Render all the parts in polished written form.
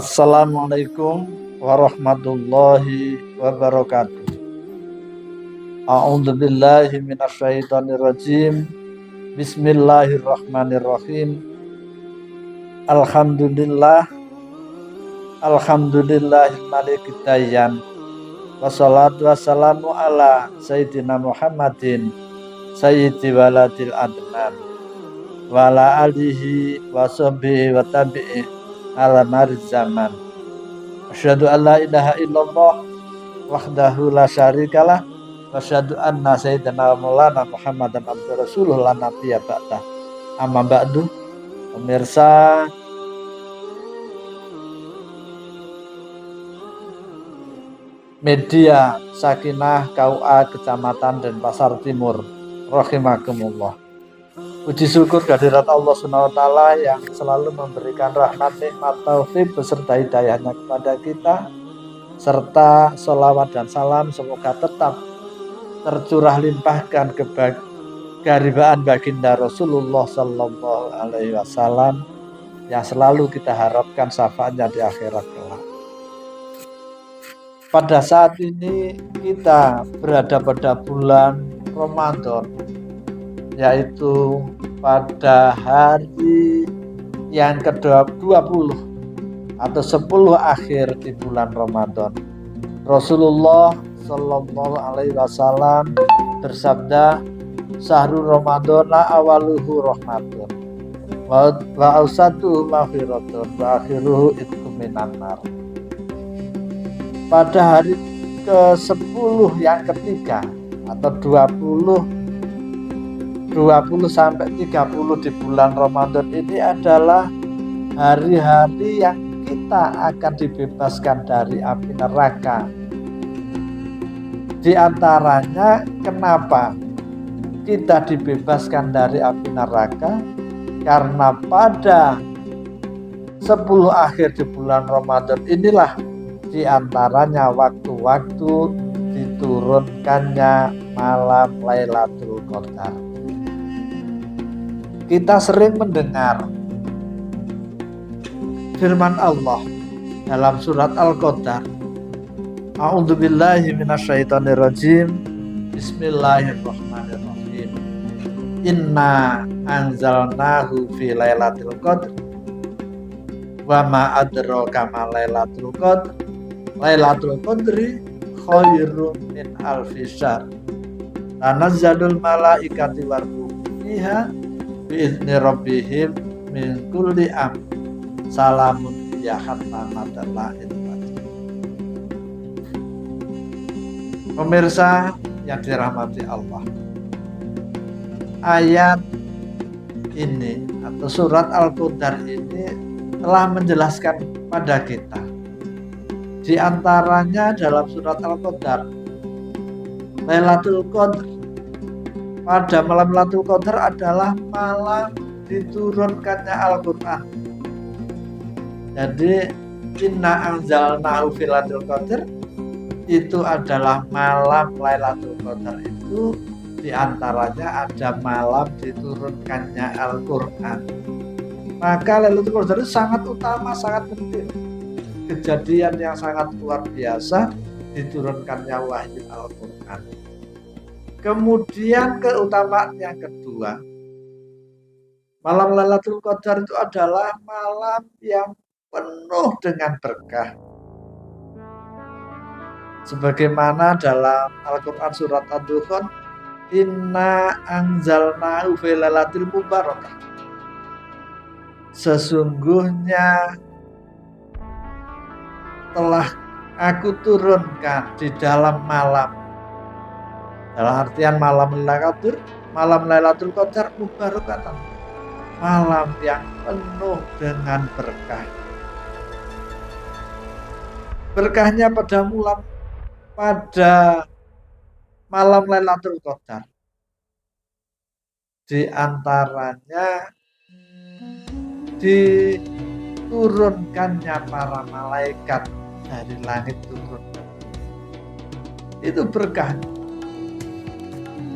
Assalamualaikum warahmatullahi wabarakatuh. A'udzu billahi minasyaitonir rajim. Bismillahirrahmanirrahim. Alhamdulillah, alhamdulillahil malikid dayyan. Wassalatu wassalamu ala sayyidina Muhammadin sayyidi waladil adnan wa ala alihi wa sahbihi wa tabi'i ala mariz zaman. Asyhadu an la ilaha illallah wahdahu la syarikalah wa asyhadu anna sayyidina maulana Muhammadan abdur rasuluh la nabiyya ba'dah. Amma ba'du. Pemirsa media Sakinah KUA Kecamatan Denpasar Timur rahimakumullah. Puji syukur kehadirat Allah SWT yang selalu memberikan rahmat, nikmat, taufik beserta hidayahnya kepada kita, serta sholawat dan salam semoga tetap tercurah limpahkan keharibaan baginda Rasulullah Sallallahu Alaihi Wasallam yang selalu kita harapkan syafaatnya di akhirat kelak. Pada saat ini kita berada pada bulan Ramadan, yaitu pada hari yang ke-20 atau 10 akhir di bulan Ramadan. Rasulullah Sallallahu Alaihi Wasallam bersabda, "Syahrul Ramadana awaluhu rahmatun wa awsatuhu maghfiratun wa akhiruhu itqum minan nar." Pada hari ke-10 yang ketiga atau 20 sampai 30 di bulan Ramadan ini adalah hari-hari yang kita akan dibebaskan dari api neraka. Di antaranya kenapa kita dibebaskan dari api neraka? Karena pada 10 akhir di bulan Ramadan inilah di antaranya waktu-waktu diturunkannya malam Lailatul Qadar. Kita sering mendengar firman Allah dalam surat Al-Qadar. A'udzu billahi minasyaitonir rajim. Bismillahirrahmanirrahim. Inna anzalnahu fi lailatul qadr wa ma adraka ma lailatul qadr. Lailatul qadri khairum min alfi syahr. Tanazzalul malaikatu war ruh fiha bi'izni rabbihim min kulli amr. Salamun ya hatta matala'il. Pemirsa yang dirahmati Allah, ayat ini atau surat Al-Qadar ini telah menjelaskan pada kita. Di antaranya dalam surat Al-Qadar, Lailatul Qadar, pada malam Lailatul Qadar adalah malam diturunkannya Al-Quran. Jadi inna anzalnahu fi lailatul qadar itu adalah malam Lailatul Qadar. Itu diantaranya ada malam diturunkannya Al-Quran. Maka Lailatul Qadar itu sangat utama, sangat penting. Kejadian yang sangat luar biasa, diturunkannya wahyu Al-Quran. Kemudian keutamaan yang kedua, malam Lailatul Qadar itu adalah malam yang penuh dengan berkah. Sebagaimana dalam Al-Quran surat Ad-Dukhan, inna anzalnahu fi lailatul mubarakah. Sesungguhnya telah aku turunkan di dalam malam, dalam artian malam Lailatul Qadar mubarakatan, malam yang penuh dengan berkah. Berkahnya pada malam Lailatul Qadar, di antaranya diturunkannya para malaikat dari langit turun. Itu berkah.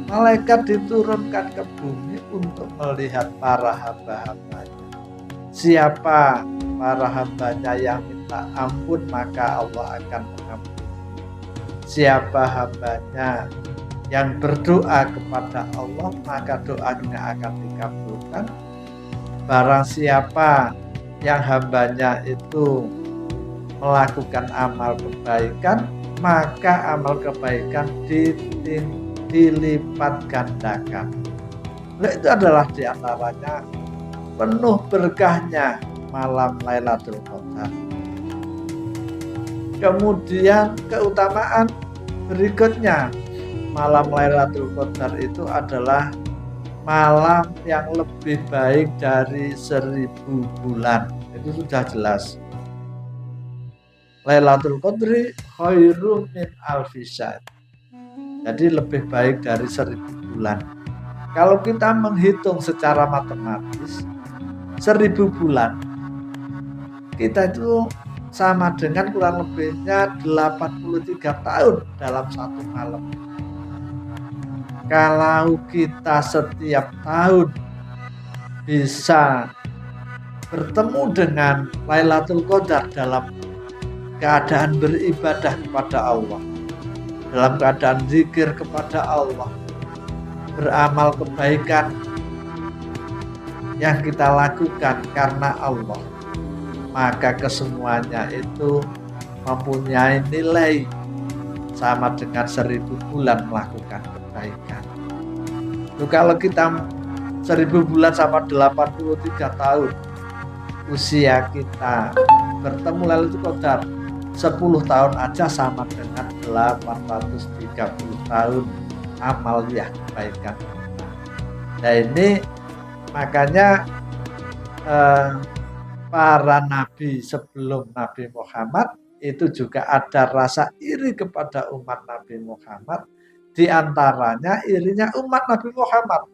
Malaikat diturunkan ke bumi untuk melihat para hamba-hambanya. Siapa para hambanya yang minta ampun, maka Allah akan mengampuni. Siapa hambanya yang berdoa kepada Allah, maka doanya akan dikabulkan. Barang siapa yang hambanya itu melakukan amal kebaikan, maka amal kebaikan dilipat gandakan. Nah, itu adalah diantaranya penuh berkahnya malam Lailatul Qadar. Kemudian keutamaan berikutnya, malam Lailatul Qadar itu adalah malam yang lebih baik dari 1000 bulan. Itu sudah jelas. Lailatul Qadri khairum min alfi syahr. Jadi lebih baik dari 1000 bulan. Kalau kita menghitung secara matematis, 1000 bulan kita itu sama dengan kurang lebihnya 83 tahun dalam satu malam. Kalau kita setiap tahun bisa bertemu dengan Lailatul Qadar dalam keadaan beribadah kepada Allah, dalam keadaan zikir kepada Allah, beramal kebaikan yang kita lakukan karena Allah, maka kesemuanya itu mempunyai nilai sama dengan 1000 bulan melakukan kebaikan. Itu kalau kita 1000 bulan sama 83 tahun usia kita bertemu Lailatul Qadar, 10 tahun aja sama dengan 830 tahun amaliyah kebaikan. Nah ini makanya para nabi sebelum Nabi Muhammad itu juga ada rasa iri kepada umat Nabi Muhammad. Di antaranya irinya umat Nabi Muhammad.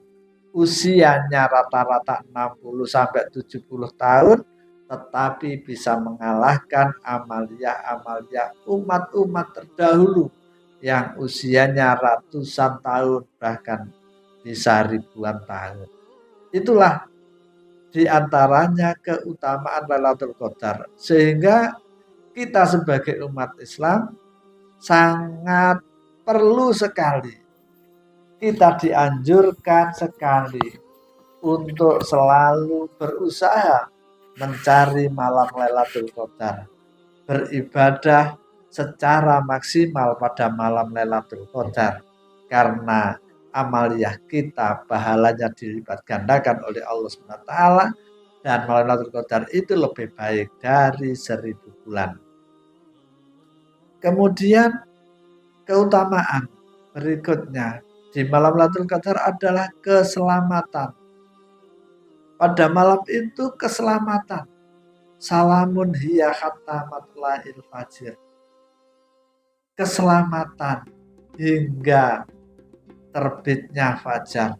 Usianya rata-rata 60 sampai 70 tahun, tetapi bisa mengalahkan amalia-amalia umat-umat terdahulu yang usianya ratusan tahun, bahkan bisa ribuan tahun. Itulah diantaranya keutamaan Lailatul Qadar. Sehingga kita sebagai umat Islam sangat perlu sekali, kita dianjurkan sekali untuk selalu berusaha mencari malam Lailatul Qadar, beribadah secara maksimal pada malam Lailatul Qadar, karena amaliyah kita pahalanya dilipat gandakan oleh Allah SWT, dan malam Lailatul Qadar itu lebih baik dari 1000 bulan. Kemudian keutamaan berikutnya di malam Lailatul Qadar adalah keselamatan. Pada malam itu keselamatan. Salamun hiya hatta matla'il fajr. Keselamatan hingga terbitnya fajar.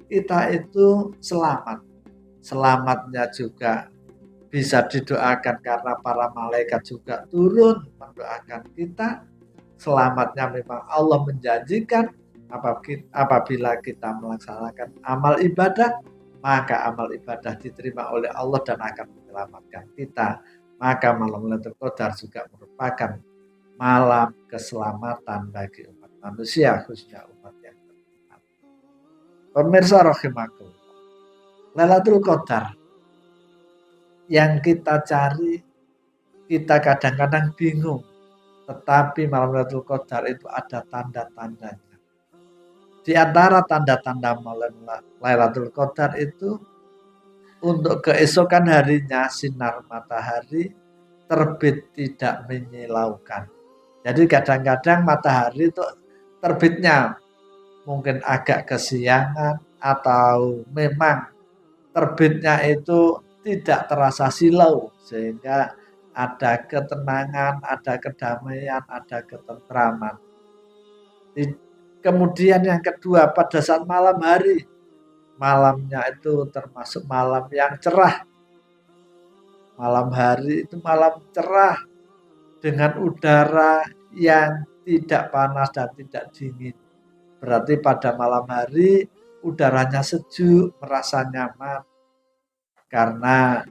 Kita itu selamat. Selamatnya juga bisa didoakan karena para malaikat juga turun mendoakan kita. Selamatnya memang Allah menjanjikan apabila kita melaksanakan amal ibadah, maka amal ibadah diterima oleh Allah dan akan menyelamatkan kita. Maka malam Lailatul Qadar juga merupakan malam keselamatan bagi umat manusia, khususnya umat yang beriman. Pemirsa rahimakumullah, Lailatul Qadar yang kita cari, kita kadang-kadang bingung. Tetapi malam Lailatul Qadar itu ada tanda-tandanya. Di antara tanda-tanda malam Lailatul Qadar itu, untuk keesokan harinya sinar matahari terbit tidak menyilaukan. Jadi kadang-kadang matahari itu terbitnya mungkin agak kesiangan, atau memang terbitnya itu tidak terasa silau, sehingga ada ketenangan, ada kedamaian, ada ketentraman. Kemudian yang kedua, pada saat malam hari, malamnya itu termasuk malam yang cerah. Malam hari itu malam cerah dengan udara yang tidak panas dan tidak dingin. Berarti pada malam hari udaranya sejuk, merasa nyaman. Karena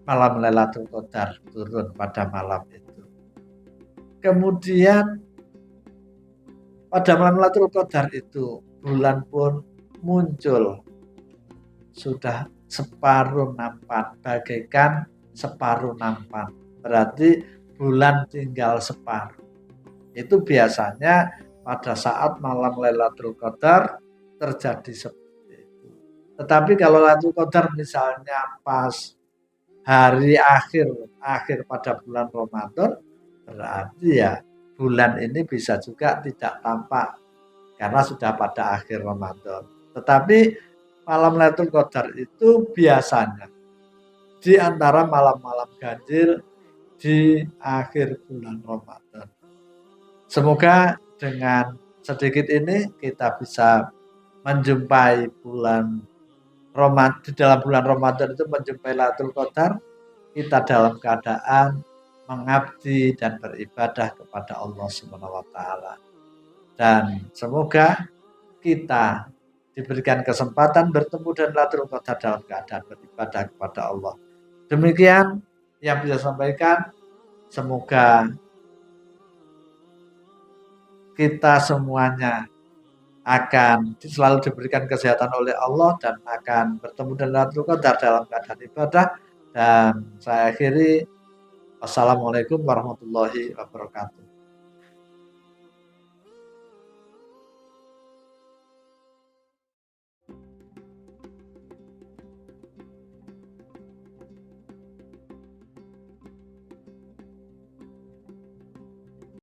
malam Lailatul Qadar turun pada malam itu. Kemudian pada malam Lailatul Qadar itu bulan pun muncul, sudah separuh nampan, bagaikan separuh nampan. Berarti bulan tinggal separuh. Itu biasanya pada saat malam Lailatul Qadar terjadi seperti itu. Tetapi kalau Lailatul Qadar misalnya pas hari akhir pada bulan Ramadan, berarti ya bulan ini bisa juga tidak tampak karena sudah pada akhir Ramadan. Tetapi malam Lailatul Qadar itu biasanya di antara malam-malam ganjil di akhir bulan Ramadan. Semoga dengan sedikit ini kita bisa menjumpai bulan Ramadan, di dalam bulan Ramadan itu menjumpai Lailatul Qadar, kita dalam keadaan mengabdi dan beribadah kepada Allah Subhanahu wa taala. Dan semoga kita diberikan kesempatan bertemu dan Lailatul Qadar dalam keadaan beribadah kepada Allah. Demikian yang bisa sampaikan. Semoga kita semuanya akan selalu diberikan kesehatan oleh Allah dan akan bertemu dan Lailatul Qadar dalam keadaan ibadah. Dan saya akhiri, wassalamualaikum warahmatullahi wabarakatuh.